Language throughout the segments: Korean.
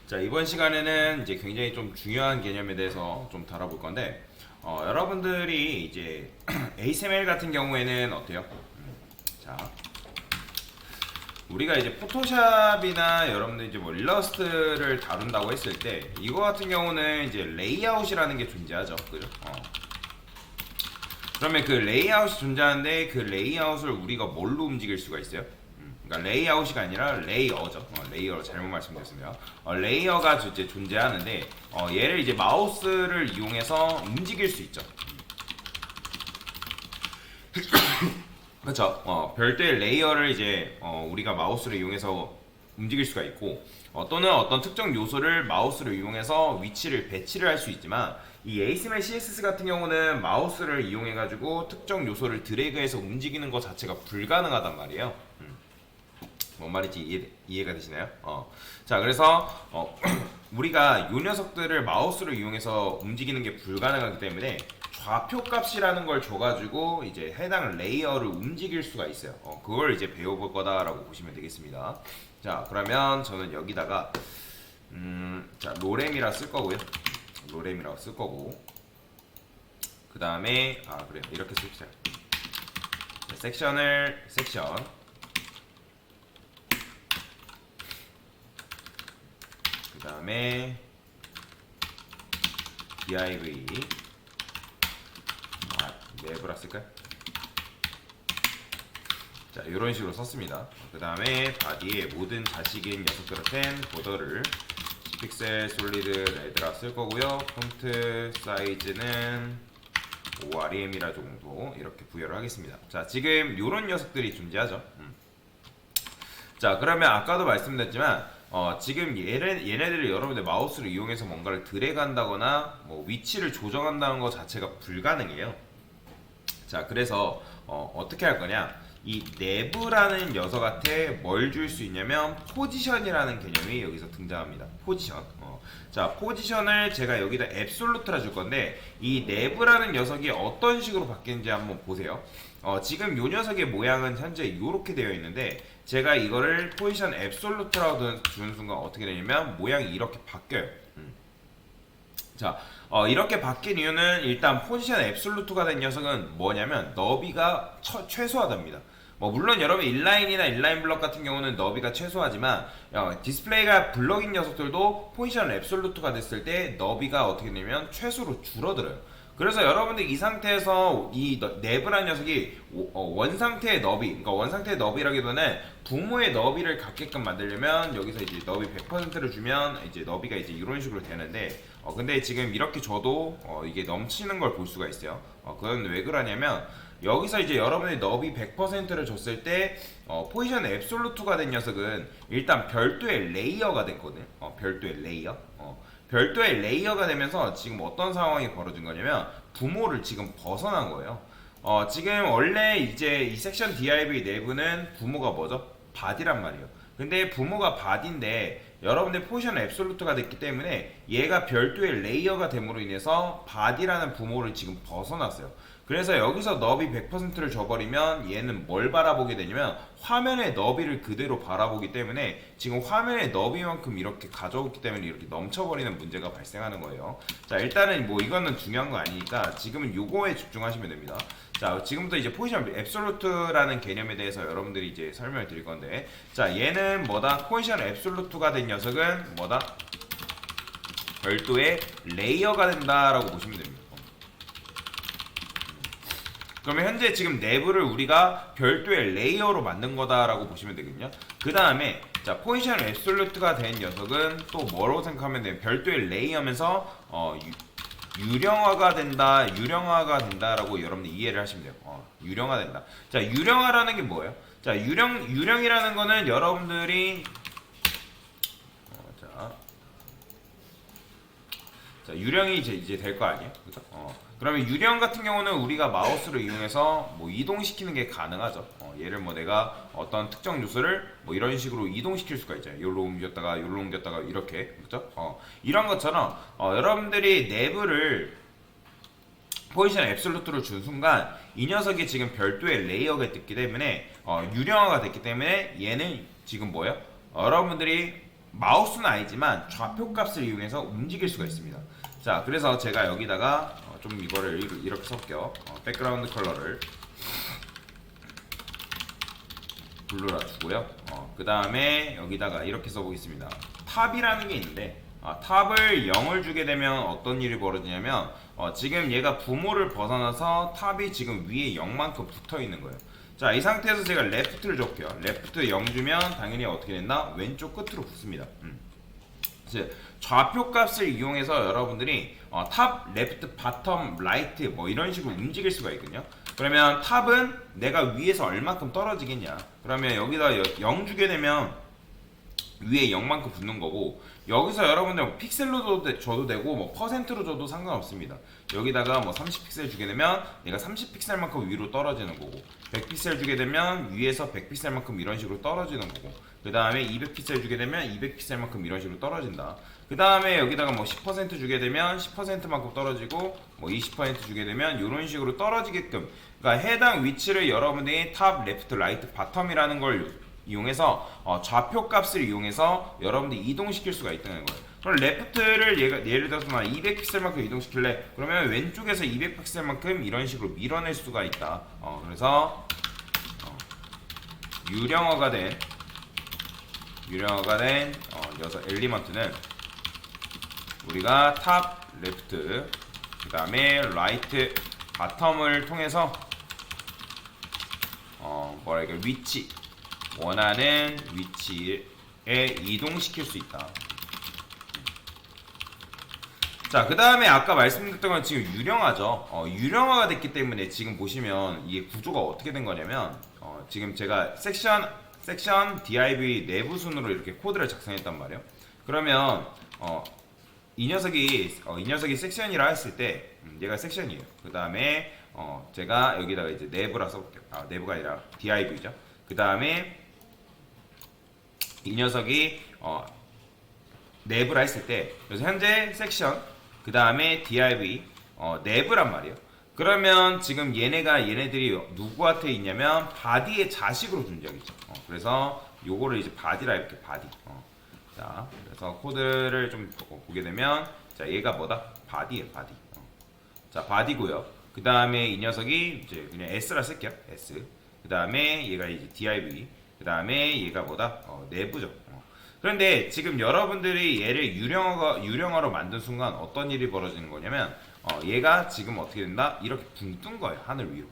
자, 이번 시간에는 이제 굉장히 좀 중요한 개념에 대해서 좀 다뤄볼 건데, 여러분들이 이제 ASML 같은 경우에는 어때요? 자, 우리가 이제 포토샵이나 여러분들 이제 뭐 일러스트를 다룬다고 했을 때, 이거 같은 경우는 이제 레이아웃이라는 게 존재하죠. 그죠? 그러면 그 레이아웃이 존재하는데 그 레이아웃을 우리가 뭘로 움직일 수가 있어요? 그러니까 레이아웃이 아니라 레이어죠. 레이어 잘못 말씀드렸습니다. 레이어가 이제 존재하는데 얘를 이제 마우스를 이용해서 움직일 수 있죠. 그렇죠. 별도의 레이어를 이제 우리가 마우스를 이용해서 움직일 수가 있고 또는 어떤 특정 요소를 마우스를 이용해서 위치를 배치를 할 수 있지만 이 ASML CSS 같은 경우는 마우스를 이용해 가지고 특정 요소를 드래그해서 움직이는 것 자체가 불가능하단 말이에요. 뭔 말인지 이해가 되시나요? 자, 그래서 우리가 요 녀석들을 마우스를 이용해서 움직이는 게 불가능하기 때문에 좌표 값이라는 걸 줘가지고 이제 해당 레이어를 움직일 수가 있어요. 그걸 이제 배워볼 거다라고 보시면 되겠습니다. 자, 그러면 저는 여기다가 자, 로렘이라 쓸 거고요. 로렘이라고 쓸 거고, 그 다음에 그래요, 이렇게 씁시다. 섹션 그 다음에 div 네브라 쓸까요? 자, 이런 식으로 썼습니다. 그 다음에 바디에 모든 자식인 녀석들한텐 보더를 픽셀 솔리드 레드라 쓸 거고요. 폰트 사이즈는 ORM이라 정도 이렇게 부여를 하겠습니다. 자, 지금 이런 녀석들이 존재하죠. 자, 그러면 아까도 말씀드렸지만 지금 얘네들을 여러분들 마우스를 이용해서 뭔가를 드래그 한다거나 뭐 위치를 조정한다는 것 자체가 불가능해요. 자, 그래서 어떻게 할 거냐, 이 내부라는 녀석한테 뭘 줄 수 있냐면 포지션이라는 개념이 여기서 등장합니다. 포지션. 자, 포지션을 제가 여기다 앱솔루트라 줄 건데 이 내부라는 녀석이 어떤 식으로 바뀌는지 한번 보세요. 지금 요 녀석의 모양은 현재 이렇게 되어 있는데 제가 이거를 포지션 앱솔루트라고 주는 순간 어떻게 되냐면 모양이 이렇게 바뀌어요. 자, 이렇게 바뀐 이유는 일단 포지션 앱솔루트가 된 녀석은 뭐냐면 너비가 최소화됩니다. 물론 여러분 인라인이나 인라인 블럭 같은 경우는 너비가 최소하지만 디스플레이가 블럭인 녀석들도 포지션 앱솔루트가 됐을 때 너비가 어떻게 되냐면 최소로 줄어들어요. 그래서 여러분들 이 상태에서 이 내부라는 녀석이 원상태의 너비, 그러니까 원상태의 너비라기보다는 부모의 너비를 갖게끔 만들려면 여기서 이제 너비 100%를 주면 이제 너비가 이제 이런 식으로 되는데 근데 지금 이렇게 줘도 이게 넘치는 걸 볼 수가 있어요. 그건 왜 그러냐면 여기서 이제 여러분이 너비 100%를 줬을 때 포지션 앱솔루트가 된 녀석은 일단 별도의 레이어가 됐거든요. 별도의 레이어. 별도의 레이어가 되면서 지금 어떤 상황이 벌어진 거냐면 부모를 지금 벗어난 거예요. 지금 원래 이제 이 섹션 div 내부는 부모가 뭐죠? 바디란 말이에요. 근데 부모가 바디인데 여러분들 포지션 앱솔루트가 됐기 때문에 얘가 별도의 레이어가 됨으로 인해서 바디라는 부모를 지금 벗어났어요. 그래서 여기서 너비 100%를 줘버리면 얘는 뭘 바라보게 되냐면 화면의 너비를 그대로 바라보기 때문에 지금 화면의 너비만큼 이렇게 가져오기 때문에 이렇게 넘쳐버리는 문제가 발생하는 거예요. 자, 일단은 뭐 이거는 중요한 거 아니니까 지금은 요거에 집중하시면 됩니다. 자, 지금부터 이제 포지션 앱솔루트라는 개념에 대해서 여러분들이 이제 설명을 드릴 건데, 자, 얘는 뭐다? 포지션 앱솔루트가 된 녀석은 뭐다? 별도의 레이어가 된다라고 보시면 됩니다. 그러면 현재 지금 내부를 우리가 별도의 레이어로 만든 거다라고 보시면 되거든요. 그 다음에 자, 포지션 앱솔루트가 된 녀석은 또 뭐라고 생각하면 돼요? 별도의 레이어면서 유령화가 된다라고 여러분들 이해를 하시면 돼요. 유령화된다. 자, 유령화라는 게 뭐예요? 자, 유령이라는 거는 여러분들이 자, 유령이 이제 될 거 아니에요? 그죠? 그러면 유령 같은 경우는 우리가 마우스를 이용해서 뭐 이동시키는 게 가능하죠. 얘를 뭐 내가 어떤 특정 요소를 뭐 이런 식으로 이동시킬 수가 있잖아요. 요로 옮겼다가 이렇게, 그죠? 이런 것처럼 여러분들이 내부를 포지션 앱솔루트로 준 순간 이 녀석이 지금 별도의 레이어가 됐기 때문에 유령화가 됐기 때문에 얘는 지금 뭐예요? 여러분들이 마우스는 아니지만 좌표 값을 이용해서 움직일 수가 있습니다. 자, 그래서 제가 여기다가 좀 이거를 이렇게 써볼게요. 백그라운드 컬러를 블루라 주고요. 그 다음에 여기다가 이렇게 써보겠습니다. 탑이라는 게 있는데 탑을 0을 주게 되면 어떤 일이 벌어지냐면 지금 얘가 부모를 벗어나서 탑이 지금 위에 0만큼 붙어 있는 거예요. 자, 이 상태에서 제가 레프트를 줘볼게요. 레프트 0 주면 당연히 어떻게 된다? 왼쪽 끝으로 붙습니다. 그래서 좌표 값을 이용해서 여러분들이 탑, 레프트, 바텀, 라이트 뭐 이런 식으로 움직일 수가 있거든요. 그러면 탑은 내가 위에서 얼마큼 떨어지겠냐? 그러면 여기다 0 주게 되면 위에 0만큼 붙는 거고, 여기서 여러분들 뭐 픽셀로 줘도 되고 뭐 퍼센트로 줘도 상관없습니다. 여기다가 뭐 30픽셀 주게 되면 얘가 30픽셀만큼 위로 떨어지는 거고, 100픽셀 주게 되면 위에서 100픽셀만큼 이런 식으로 떨어지는 거고, 그 다음에 200픽셀 주게 되면 200픽셀만큼 이런 식으로 떨어진다. 그 다음에 여기다가 뭐 10% 주게 되면 10%만큼 떨어지고, 뭐 20% 주게 되면 이런 식으로 떨어지게끔, 그러니까 해당 위치를 여러분들이 탑, 레프트, 라이트, 바텀이라는 걸 이용해서 좌표 값을 이용해서 여러분들이 이동시킬 수가 있다는 거예요. 그럼 레프트를 예를 들어서 200픽셀만큼 이동시킬래? 그러면 왼쪽에서 200픽셀만큼 이런 식으로 밀어낼 수가 있다. 그래서 유령어가 된 녀석 엘리먼트는 우리가 탑, 레프트, 그 다음에 라이트, 바텀을 통해서 위치, 원하는 위치에 이동시킬 수 있다. 자, 그 다음에 아까 말씀드렸던 건 지금 유령화죠. 유령화가 됐기 때문에 지금 보시면 이게 구조가 어떻게 된 거냐면 지금 제가 섹션 div 내부 순으로 이렇게 코드를 작성했단 말이에요. 그러면 이 녀석이 섹션이라 했을 때 얘가 섹션이에요. 그 다음에 제가 여기다가 이제 내부라 써볼게요. 내부가 아니라 div죠. 그 다음에 이 녀석이 내부라 했을 때, 그래서 현재 섹션, 그 다음에 div 내부란 말이에요. 그러면 지금 얘네들이 누구한테 있냐면 바디의 자식으로 존재하겠죠. 그래서 요거를 이제 바디라 이렇게 바디. 자, 그래서 코드를 좀 보게 되면, 자, 얘가 뭐다? 바디예요, 바디. 자, 바디고요. 그 다음에 이 녀석이 이제 그냥 s라 쓸게요. s. 그 다음에 얘가 이제 div. 그 다음에 얘가 뭐다? 내부죠. 그런데 지금 여러분들이 얘를 유령어로 만든 순간 어떤 일이 벌어지는 거냐면, 얘가 지금 어떻게 된다? 이렇게 붕 뜬 거예요, 하늘 위로.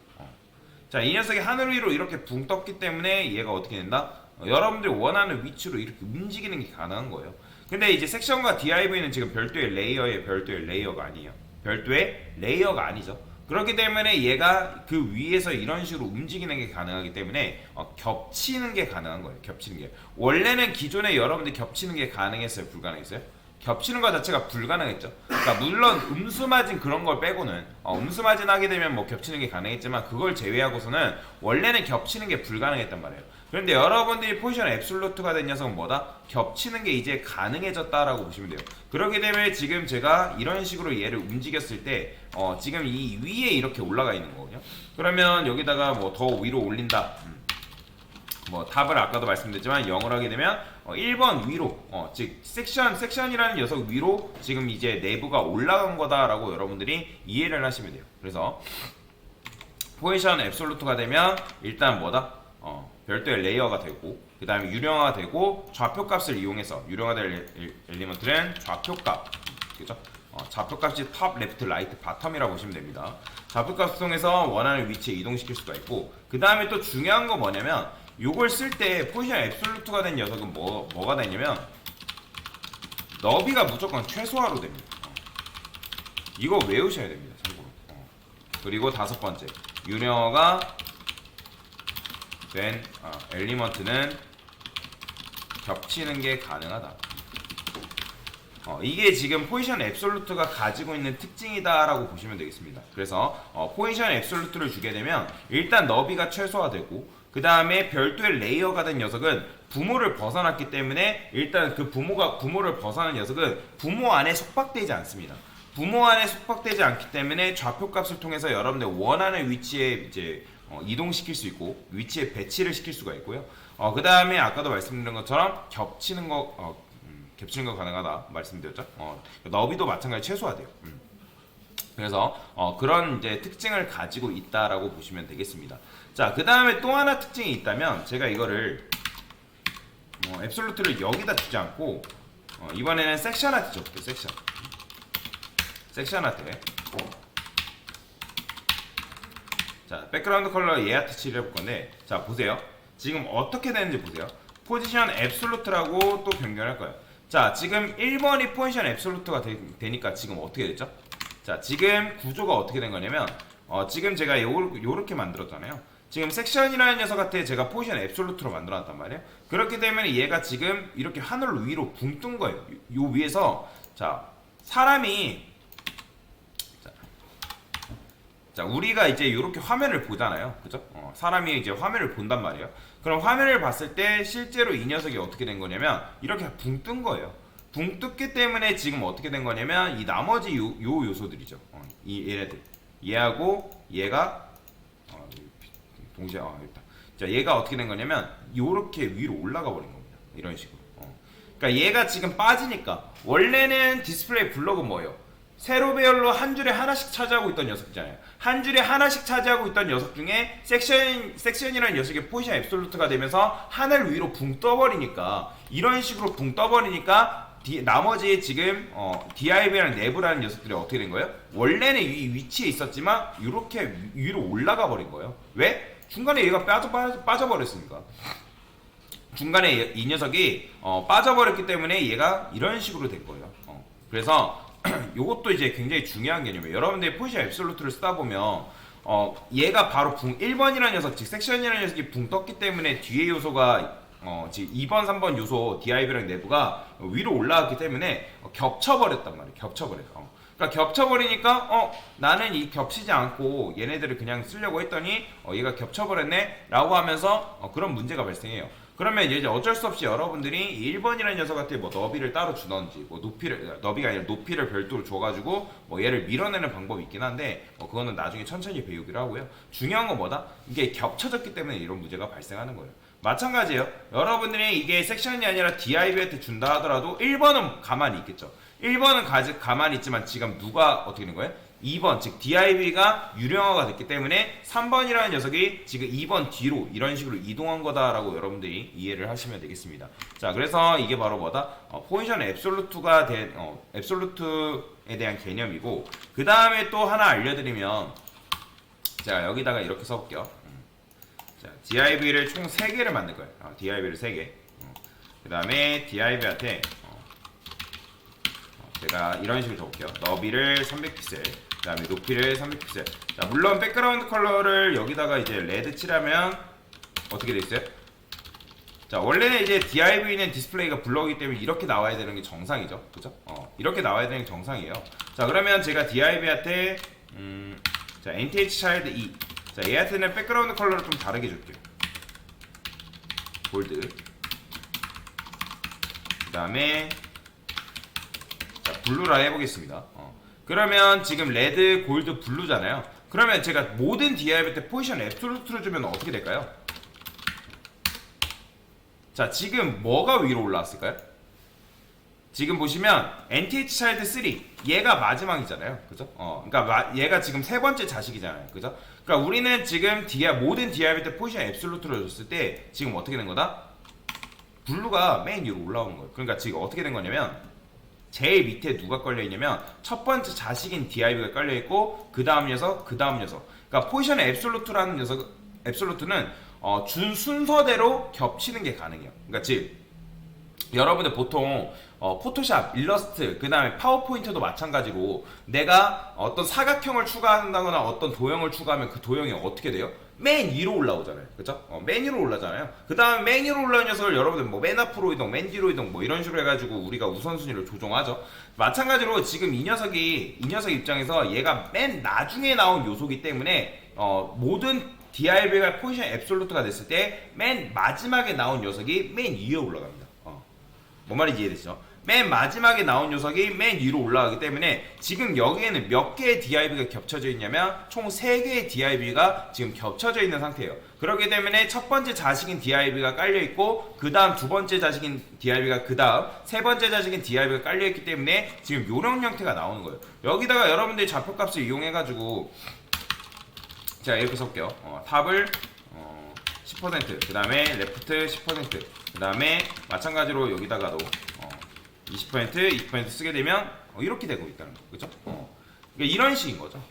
자, 이 녀석이 하늘 위로 이렇게 붕 떴기 때문에 얘가 어떻게 된다? 여러분들이 원하는 위치로 이렇게 움직이는 게 가능한 거예요. 근데 이제 섹션과 div는 지금 별도의 레이어가 아니에요. 별도의 레이어가 아니죠. 그렇기 때문에 얘가 그 위에서 이런 식으로 움직이는 게 가능하기 때문에 겹치는 게 가능한 거예요. 겹치는 게. 원래는 기존에 여러분들 겹치는 게 가능했어요? 불가능했어요? 겹치는 것 자체가 불가능했죠. 그러니까 물론 음수마진 그런 걸 빼고는 음수마진 하게 되면 뭐 겹치는 게 가능했지만 그걸 제외하고서는 원래는 겹치는 게 불가능했단 말이에요. 그런데 여러분들이 포지션 앱솔루트가 된 녀석은 뭐다? 겹치는 게 이제 가능해졌다라고 보시면 돼요. 그렇기 때문에 지금 제가 이런 식으로 얘를 움직였을 때 지금 이 위에 이렇게 올라가 있는 거거든요. 그러면 여기다가 뭐 더 위로 올린다. 뭐 탑을 아까도 말씀드렸지만 0을 하게 되면 1번 위로 즉 섹션이라는 녀석 위로 지금 이제 내부가 올라간 거다라고 여러분들이 이해를 하시면 돼요. 그래서 포지션 앱솔루트가 되면 일단 뭐다? 별도의 레이어가 되고, 그 다음에 유령화가 되고, 좌표 값을 이용해서 유령화될 엘리먼트는 좌표 값, 그죠? 좌표 값이 탑, 레프트, 라이트, 바텀이라고 보시면 됩니다. 좌표 값을 통해서 원하는 위치에 이동시킬 수가 있고, 그 다음에 또 중요한 거 뭐냐면 요걸 쓸 때 포지션 앱솔루트가 된 녀석은 뭐가 되냐면 너비가 무조건 최소화로 됩니다. 이거 외우셔야 됩니다. 참고로. 그리고 다섯 번째, 유령화가 된 엘리먼트는 겹치는 게 가능하다. 이게 지금 포지션 앱솔루트가 가지고 있는 특징이다라고 보시면 되겠습니다. 그래서 포지션 앱솔루트를 주게 되면 일단 너비가 최소화되고, 그 다음에 별도의 레이어가 된 녀석은 부모를 벗어났기 때문에 일단 그 부모를 벗어난 녀석은 부모 안에 속박되지 않습니다. 부모 안에 속박되지 않기 때문에 좌표 값을 통해서 여러분들 원하는 위치에 이제 이동시킬 수 있고 위치에 배치를 시킬 수가 있고요. 그 다음에 아까도 말씀드린 것처럼 겹치는 거 겹치는 거 가능하다 말씀드렸죠. 너비도 마찬가지 최소화돼요. 그래서 그런 이제 특징을 가지고 있다라고 보시면 되겠습니다. 자, 그 다음에 또 하나 특징이 있다면 제가 이거를 앱솔루트를 여기다 두지 않고 이번에는 섹션한테 줘볼게요. 섹션한테. 자, 백그라운드 컬러 얘한테 칠을 해볼 건데, 자 보세요. 지금 어떻게 되는지 보세요. 포지션 앱솔루트라고 또 변경할 거예요. 자, 지금 1번이 포지션 앱솔루트가 되니까 지금 어떻게 됐죠? 자, 지금 구조가 어떻게 된 거냐면 지금 제가 요렇게 만들었잖아요. 지금 섹션이라는 녀석한테 제가 포지션 앱솔루트로 만들어놨단 말이에요. 그렇기 때문에 얘가 지금 이렇게 하늘 위로 붕 뜬 거예요. 요 위에서 자 사람이 자 우리가 이제 이렇게 화면을 보잖아요, 그죠? 사람이 이제 화면을 본단 말이에요. 그럼 화면을 봤을 때 실제로 이 녀석이 어떻게 된 거냐면 이렇게 붕 뜬 거예요. 붕 떴기 때문에 지금 어떻게 된 거냐면 이 나머지 요 요소들이죠. 이 얘네들, 얘하고 얘가 동시에 일단 자 얘가 어떻게 된 거냐면 요렇게 위로 올라가 버린 겁니다. 이런 식으로. 그러니까 얘가 지금 빠지니까 원래는 디스플레이 블럭은 뭐예요? 세로 배열로 한 줄에 하나씩 차지하고 있던 녀석이잖아요. 한 줄에 하나씩 차지하고 있던 녀석 중에 섹션이라는 녀석이 포지션 앱솔루트가 되면서 하늘 위로 붕 떠버리니까 이런 식으로 붕 떠버리니까 나머지 지금 DIV랑 내부라는 녀석들이 어떻게 된 거예요? 원래는 이 위치에 있었지만 이렇게 위로 올라가 버린 거예요. 왜? 중간에 얘가 빠져버렸으니까. 중간에 이 녀석이 빠져버렸기 때문에 얘가 이런 식으로 된 거예요. 그래서 요것도 이제 굉장히 중요한 개념이에요. 여러분들이 포지션 앱솔루트를 쓰다 보면 얘가 바로 1번이라는 녀석, 즉 섹션이라는 녀석이 붕 떴기 때문에 뒤에 요소가 지금 2번, 3번 요소 DIV랑 내부가 위로 올라왔기 때문에 겹쳐버렸단 말이에요. 그러니까 겹쳐버리니까 나는 이 겹치지 않고 얘네들을 그냥 쓰려고 했더니 얘가 겹쳐버렸네 라고 하면서 그런 문제가 발생해요. 그러면 이제 어쩔 수 없이 여러분들이 1번이라는 녀석한테 뭐 너비를 따로 주던지 뭐 너비가 아니라 높이를 별도로 줘가지고 뭐 얘를 밀어내는 방법이 있긴 한데 그거는 나중에 천천히 배우기로 하고요. 중요한 건 뭐다? 이게 겹쳐졌기 때문에 이런 문제가 발생하는 거예요. 마찬가지예요. 여러분들이 이게 섹션이 아니라 DIV한테 준다 하더라도 1번은 가만히 있겠죠. 1번은 가만히 있지만 지금 누가 어떻게 된 거예요? 2번, 즉 DIV가 유령화가 됐기 때문에 3번이라는 녀석이 지금 2번 뒤로 이런 식으로 이동한 거다라고 여러분들이 이해를 하시면 되겠습니다. 자, 그래서 이게 바로 뭐다? 포지션 앱솔루트가 된 앱솔루트에 대한 개념이고, 그 다음에 또 하나 알려드리면, 자 여기다가 이렇게 써볼게요. 자, DIV를 총 3개를 만들 거예요. DIV를 3개. 그 다음에 DIV한테 제가 이런 식으로 적을게요. 너비를 300픽셀, 그 다음에 높이를 300픽셀. 자, 물론 백그라운드 컬러를 여기다가 이제 레드 칠하면 어떻게 돼 있어요? 자, 원래는 이제 DIV는 디스플레이가 블럭이기 때문에 이렇게 나와야 되는 게 정상이죠, 그죠? 이렇게 나와야 되는 게 정상이에요. 자, 그러면 제가 DIV한테 자, NTH 차일드 2. 자, 얘한테는 백그라운드 컬러를 좀 다르게 줄게요. 골드. 그 다음에 블루라 해보겠습니다. 그러면 지금 레드, 골드, 블루잖아요. 그러면 제가 모든 DIV 때 포지션 앱솔루트를 주면 어떻게 될까요? 자, 지금 뭐가 위로 올라왔을까요? 지금 보시면 NTH 차일드 3 얘가 마지막이잖아요, 그죠? 그러니까 얘가 지금 세 번째 자식이잖아요, 그죠? 그러니까 우리는 지금 모든 DIV 때 포지션 앱솔루트를 줬을 때 지금 어떻게 된 거다? 블루가 맨 위로 올라오는 거예요. 그러니까 지금 어떻게 된 거냐면 제일 밑에 누가 걸려있냐면 첫 번째 자식인 DIV가 걸려있고 그 다음 녀석, 그 다음 녀석. 그러니까 포지션 앱솔루트라는 녀석, 앱솔루트는 준 순서대로 겹치는 게 가능해요. 그러니까 즉 여러분들 보통 포토샵, 일러스트, 그 다음에 파워포인트도 마찬가지로 내가 어떤 사각형을 추가한다거나 어떤 도형을 추가하면 그 도형이 어떻게 돼요? 맨 위로 올라오잖아요, 그죠? 맨 위로 올라잖아요. 그 다음 맨 위로 올라온 녀석을 여러분들 뭐 맨 앞으로 이동, 맨 뒤로 이동 뭐 이런 식으로 해가지고 우리가 우선순위를 조정하죠. 마찬가지로 지금 이 녀석 입장에서 얘가 맨 나중에 나온 요소기 때문에 모든 DIV가 포지션 앱솔루트가 됐을 때 맨 마지막에 나온 녀석이 맨 위에 올라갑니다. 뭔 말인지 이해되시죠? 맨 마지막에 나온 녀석이 맨 위로 올라가기 때문에 지금 여기에는 몇 개의 DIB가 겹쳐져 있냐면 총 3개의 DIB가 지금 겹쳐져 있는 상태예요. 그렇기 때문에 첫 번째 자식인 DIB가 깔려 있고 그 다음 두 번째 자식인 DIB가 그 다음 세 번째 자식인 DIB가 깔려 있기 때문에 지금 요런 형태가 나오는 거예요. 여기다가 여러분들이 좌표값을 이용해가지고 자 이렇게 쓸게요. 탑을 10%, 그 다음에 레프트 10%, 그 다음에 마찬가지로 여기다가도 20%, 20% 쓰게 되면 이렇게 되고 있다는 거, 그죠? 그러니까 이런 식인 거죠.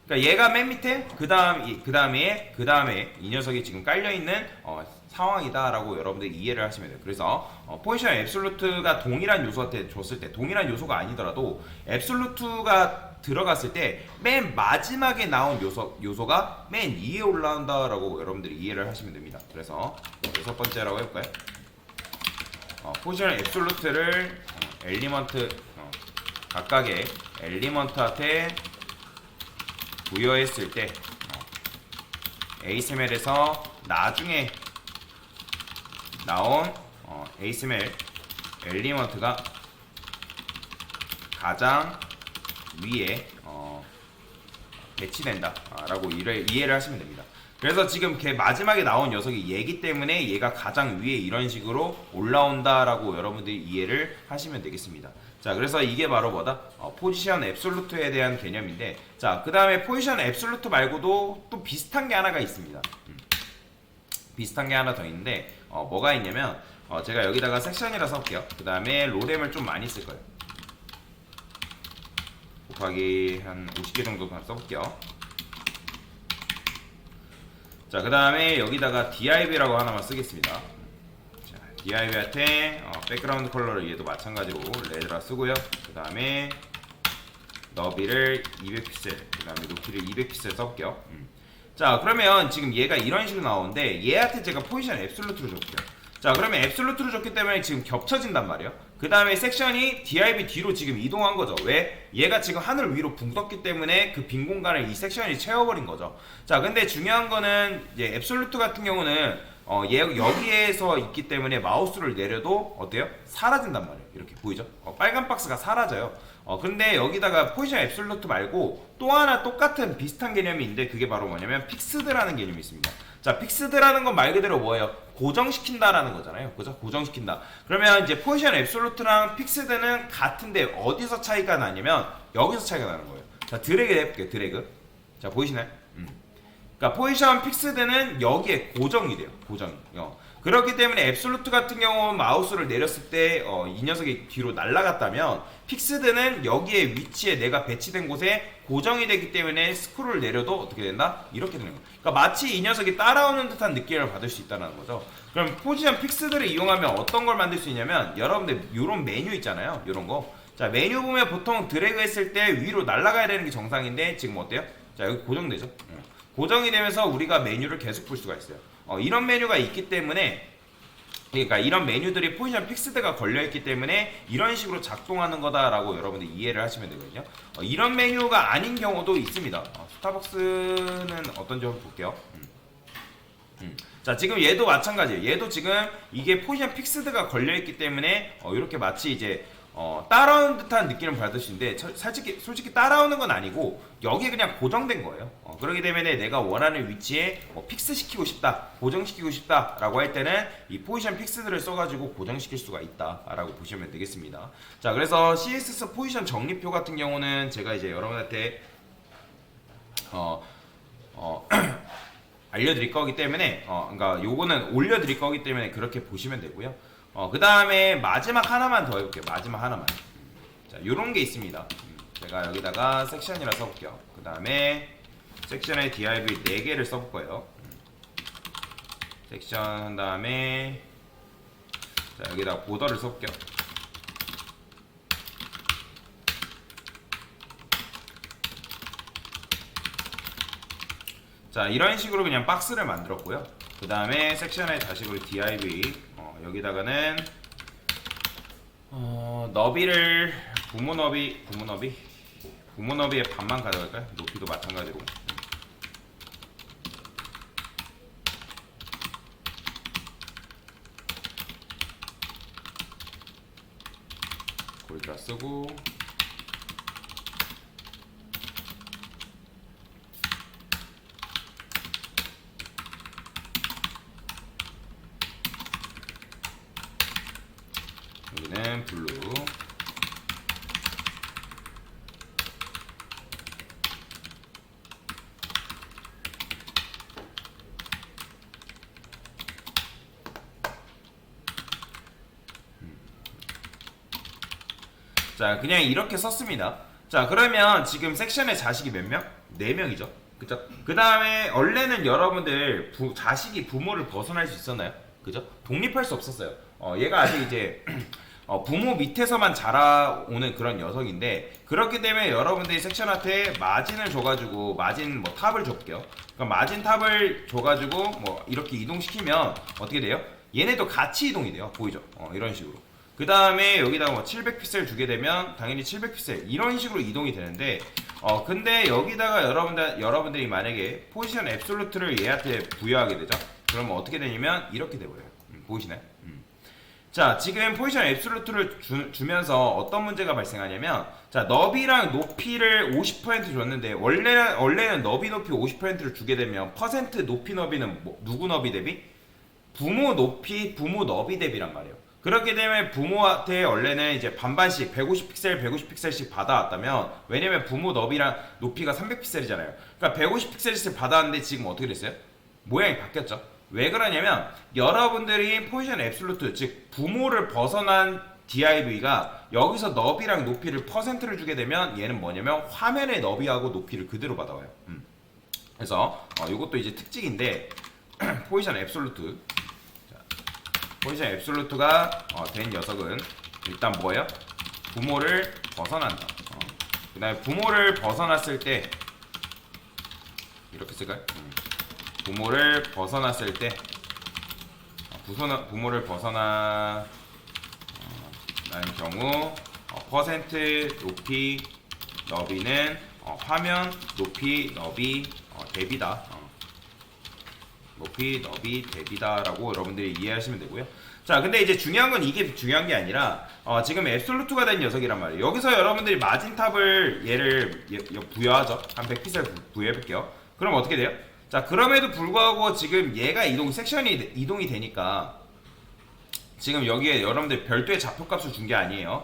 그러니까 얘가 맨 밑에 그 다음에 이 녀석이 지금 깔려 있는 상황이다라고 여러분들이 이해를 하시면 돼요. 그래서 포지션 앱솔루트가 동일한 요소한테 줬을 때, 동일한 요소가 아니더라도 앱솔루트가 들어갔을 때 맨 마지막에 나온 요소가 맨 위에 올라온다라고 여러분들이 이해를 하시면 됩니다. 그래서 6번째라고 해볼까요? 포지션 앱솔루트를 엘리먼트 각각의 엘리먼트한테 부여했을 때 ASML에서 나중에 나온 ASML 엘리먼트가 가장 위에 배치된다 라고 이해를 하시면 됩니다. 그래서 지금 걔 마지막에 나온 녀석이 얘기 때문에 얘가 가장 위에 이런 식으로 올라온다 라고 여러분들이 이해를 하시면 되겠습니다. 자, 그래서 이게 바로 뭐다? 포지션 앱솔루트에 대한 개념인데, 자, 그 다음에 포지션 앱솔루트 말고도 또 비슷한 게 하나가 있습니다. 비슷한 게 하나 더 있는데 뭐가 있냐면 제가 여기다가 섹션이라 써볼게요. 그 다음에 로뎀을 좀 많이 쓸 거예요. 곱하기 한 50개 정도 써볼게요. 자, 그 다음에 여기다가 DIB라고 하나만 쓰겠습니다. 자, DIB한테 백그라운드 컬러를 얘도 마찬가지로 레드라 쓰고요. 그 다음에 너비를 200픽셀, 그 다음에 높이를 200픽셀 써볼게요. 자, 그러면 지금 얘가 이런 식으로 나오는데 얘한테 제가 포지션 앱솔루트로 줬게요. 자, 그러면 앱솔루트로 줬기 때문에 지금 겹쳐진단 말이에요. 그 다음에 섹션이 DIB 뒤로 지금 이동한 거죠. 왜? 얘가 지금 하늘 위로 붕 떴기 때문에 그 빈 공간을 이 섹션이 채워버린 거죠. 자, 근데 중요한 거는 이제 앱솔루트 같은 경우는 얘 여기에서 있기 때문에 마우스를 내려도 어때요? 사라진단 말이에요. 이렇게 보이죠? 빨간 박스가 사라져요. 근데 여기다가 포지션 앱솔루트 말고 또 하나 똑같은 비슷한 개념이 있는데 그게 바로 뭐냐면 픽스드라는 개념이 있습니다. 자, 픽스드라는 건 말 그대로 뭐예요? 고정시킨다라는 거잖아요. 그죠? 고정시킨다. 그러면 이제 포지션 앱솔루트랑 픽스드는 같은데 어디서 차이가 나냐면 여기서 차이가 나는 거예요. 자, 드래그 해볼게요. 드래그. 자, 보이시나요? 그러니까 포지션 픽스드는 여기에 고정이 돼요. 고정이. 그렇기 때문에 앱솔루트 같은 경우는 마우스를 내렸을 때 이 녀석이 뒤로 날아갔다면 픽스드는 여기에 위치에 내가 배치된 곳에 고정이 되기 때문에 스크롤을 내려도 어떻게 된다? 이렇게 되는 거예요. 그러니까 마치 이 녀석이 따라오는 듯한 느낌을 받을 수 있다는 거죠. 그럼 포지션 픽스드를 이용하면 어떤 걸 만들 수 있냐면 여러분들 이런 메뉴 있잖아요. 이런 거. 자, 메뉴 보면 보통 드래그 했을 때 위로 날아가야 되는 게 정상인데 지금 어때요? 자, 여기 고정되죠? 고정이 되면서 우리가 메뉴를 계속 볼 수가 있어요. 이런 메뉴가 있기 때문에 그러니까 이런 메뉴들이 포지션 픽스드가 걸려있기 때문에 이런 식으로 작동하는 거다라고 여러분들 이해를 하시면 되거든요. 이런 메뉴가 아닌 경우도 있습니다. 스타벅스는 어떤지 한번 볼게요. 자, 지금 얘도 마찬가지예요. 얘도 지금 이게 포지션 픽스드가 걸려있기 때문에 이렇게 마치 이제 따라오는 듯한 느낌을 받을 수 있는데 솔직히 따라오는 건 아니고 여기 그냥 고정된 거예요. 그렇기 때문에 내가 원하는 위치에 픽스시키고 싶다, 고정시키고 싶다 라고 할 때는 이 포지션 픽스들을 써가지고 고정시킬 수가 있다 라고 보시면 되겠습니다. 자, 그래서 CSS 포지션 정리표 같은 경우는 제가 이제 여러분한테 알려드릴 거기 때문에 그러니까 요거는 올려드릴 거기 때문에 그렇게 보시면 되고요. 그 다음에 마지막 하나만 더 해볼게요. 마지막 하나만. 자, 요런 게 있습니다. 제가 여기다가 섹션이라 써볼게요. 그 다음에 섹션에 div 4개를 써볼 거예요. 섹션 한 다음에 자, 여기다가 보더를 써볼게요. 자, 이런 식으로 그냥 박스를 만들었고요. 그 다음에 섹션에 자식으로 div 여기다가는 너비를 부모 너비의 반만 가져갈까요? 높이도 마찬가지로. 여기다 쓰고 여기는 블루. 자, 그냥 이렇게 썼습니다. 자, 그러면 지금 섹션의 자식이 몇 명? 4명이죠. 그죠? 그 다음에 원래는 여러분들 자식이 부모를 벗어날 수 있었나요? 그죠? 독립할 수 없었어요. 얘가 아직 이제 부모 밑에서만 자라오는 그런 녀석인데, 그렇기 때문에 여러분들이 섹션한테 마진을 줘가지고 마진 뭐 탑을 줘볼게요. 그럼 마진 탑을 줘가지고 뭐 이렇게 이동시키면 어떻게 돼요? 얘네도 같이 이동이 돼요. 보이죠? 이런 식으로. 그 다음에 여기다가 뭐 700픽셀 주게 되면 당연히 700픽셀 이런 식으로 이동이 되는데, 근데 여기다가 여러분들이 만약에 포지션 앱솔루트를 얘한테 부여하게 되죠. 그러면 어떻게 되냐면 이렇게 돼버려요. 보이시나요? 자, 지금 포지션 앱솔루트를 주면서 어떤 문제가 발생하냐면, 자, 너비랑 높이를 50% 줬는데 원래는 너비 높이 50%를 주게 되면 퍼센트 높이 너비는 뭐, 누구 너비 대비? 부모 높이 부모 너비 대비란 말이에요. 그렇기 때문에 부모한테 원래는 이제 반반씩 150픽셀 150픽셀씩 받아왔다면, 왜냐면 부모 너비랑 높이가 300픽셀이잖아요. 그러니까 150픽셀씩 받아왔는데 지금 어떻게 됐어요? 모양이 바뀌었죠. 왜 그러냐면 여러분들이 포지션 앱솔루트, 즉 부모를 벗어난 DIV가 여기서 너비랑 높이를 퍼센트를 주게 되면 얘는 뭐냐면 화면의 너비하고 높이를 그대로 받아와요. 그래서 이것도 이제 특징인데 포지션 앱솔루트, 포지션 앱솔루트가 된 녀석은 일단 뭐예요? 부모를 벗어난다. 그 다음에 부모를 벗어났을 때 이렇게 쓸까요? 부모를 벗어났을 때 부모를 벗어나는 경우 퍼센트 높이 너비는 화면 높이 너비 대비다. 높이 너비 대비다라고 여러분들이 이해하시면 되고요. 자, 근데 이제 중요한 건 이게 중요한 게 아니라 지금 앱솔루트가 된 녀석이란 말이에요. 여기서 여러분들이 마진탑을 얘를 부여하죠. 한 100픽셀 부여해 볼게요. 그럼 어떻게 돼요? 자, 그럼에도 불구하고 지금 얘가 섹션이 이동이 되니까 지금 여기에 여러분들 별도의 좌표값을 준 게 아니에요.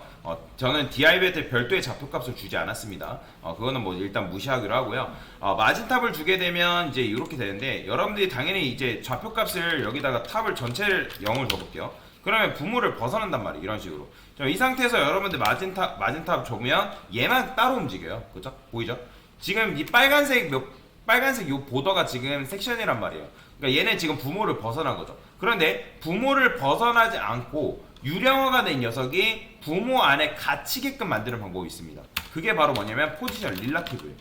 저는 DIV한테 별도의 좌표값을 주지 않았습니다. 그거는 뭐 일단 무시하기로 하고요. 마진탑을 주게 되면 이제 이렇게 되는데, 여러분들이 당연히 이제 좌표값을 여기다가 탑을 전체를 0을 줘볼게요. 그러면 부모를 벗어난단 말이에요. 이런 식으로. 이 상태에서 여러분들 마진탑 줘면 얘만 따로 움직여요. 그죠? 보이죠? 지금 이 빨간색 요 보더가 지금 섹션이란 말이에요. 그러니까 얘는 지금 부모를 벗어난 거죠. 그런데 부모를 벗어나지 않고 유령화가 된 녀석이 부모 안에 갇히게끔 만드는 방법이 있습니다. 그게 바로 뭐냐면 포지션 릴라티브예요.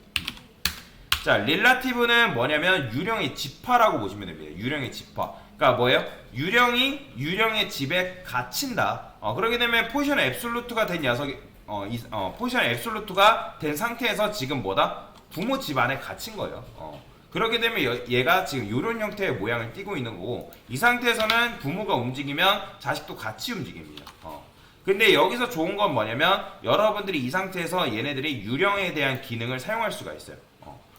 자, 릴라티브는 뭐냐면 유령의 집화라고 보시면 됩니다. 유령의 집화. 그러니까 뭐예요? 유령의 집에 갇힌다. 그렇게 되면 포지션 앱솔루트가 된 녀석이 포지션 앱솔루트가 된 상태에서 지금 뭐다? 부모 집 안에 갇힌 거예요. 그렇게 되면 얘가 지금 이런 형태의 모양을 띠고 있는 거고, 이 상태에서는 부모가 움직이면 자식도 같이 움직입니다. 근데 여기서 좋은 건 뭐냐면 여러분들이 이 상태에서 얘네들이 유령에 대한 기능을 사용할 수가 있어요.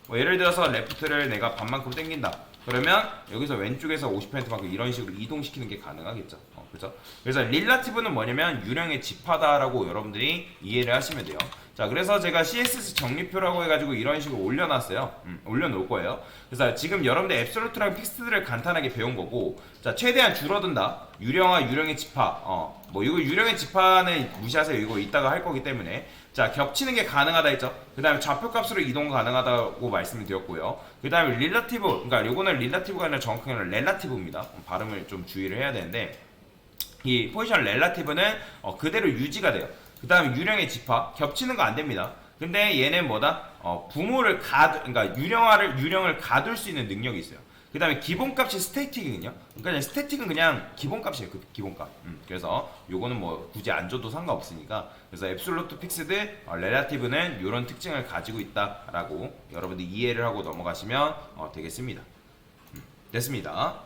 뭐 예를 들어서 레프트를 내가 반만큼 당긴다. 그러면 여기서 왼쪽에서 50%만큼 이런 식으로 이동시키는 게 가능하겠죠. 그렇죠? 그래서 릴라티브는 뭐냐면 유령의 집하다라고 여러분들이 이해를 하시면 돼요. 자, 그래서 제가 CSS 정리표라고 해가지고 이런 식으로 올려놨어요. 올려놓을 거예요. 그래서 지금 여러분들 앱솔루트랑 픽스들을 간단하게 배운 거고, 자, 최대한 줄어든다. 유령화, 유령의 집하. 뭐 이거 유령의 집하는 무시하세요. 이거 이따가 할 거기 때문에. 자, 겹치는 게 가능하다 했죠. 그 다음에 좌표값으로 이동 가능하다고 말씀을 드렸고요. 그 다음에 릴라티브, 그러니까 요거는 릴라티브가 아니라 정확하게는 렐라티브입니다. 발음을 좀 주의를 해야 되는데, 이 포지션 렐라티브는 그대로 유지가 돼요. 그 다음에 유령의 집화, 겹치는 거 안 됩니다. 근데 얘는 뭐다? 부모를 그러니까 유령을 가둘 수 있는 능력이 있어요. 그 다음에 기본값이 스태틱이거든요. 그러니까 스태틱은 그냥 기본값이에요. 그 기본값. 그래서 요거는 뭐 굳이 안 줘도 상관없으니까. 그래서 앱솔루트 픽스드 렐라티브는 이런 특징을 가지고 있다라고 여러분들 이해를 하고 넘어가시면 되겠습니다. 됐습니다.